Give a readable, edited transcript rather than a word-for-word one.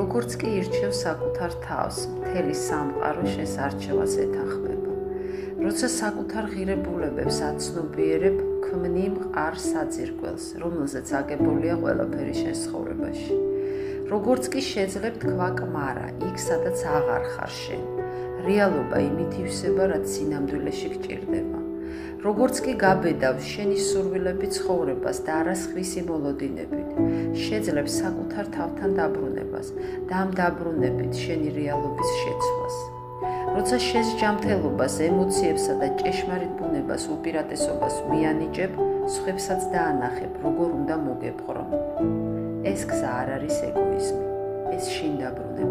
როგორც კი ირჩევ საკუთარ თავს, მთელი სამყარო შესარჩევას ეთანხმება. როცა საკუთარ ღირებულებებს აცნობიერებ, ქმნი მყარ საძირკველს, რომელზეც აგებულია ყველაფერი შენ ცხოვრებაში. როგორც კი შეძლებ თქვა კმარა, იქ სადაც აღარ ხარ შენ. რეალობა იმით ივსება, რაც სინამდვილეში გჭირდება. როგორც კი გაბედავს შენი სურვილები ცხოვრებას და არასხლისი მოლოდინებით, შეძლებ საკუთარ თავთან დაბრუნებას და ამ დაბრუნებით შენი რეალობის შეცვლას. როცა შენს ჯანმრთელობას, ემოციებსა და ჭეშმარიტ ბუნებას უპირატესობას მიანიჭებ, სხვებსაც დაანახებ, როგორ უნდა მოგეპყრო. ეს გზა არ არის ეგოიზმი, ეს შინ დაბრუნება.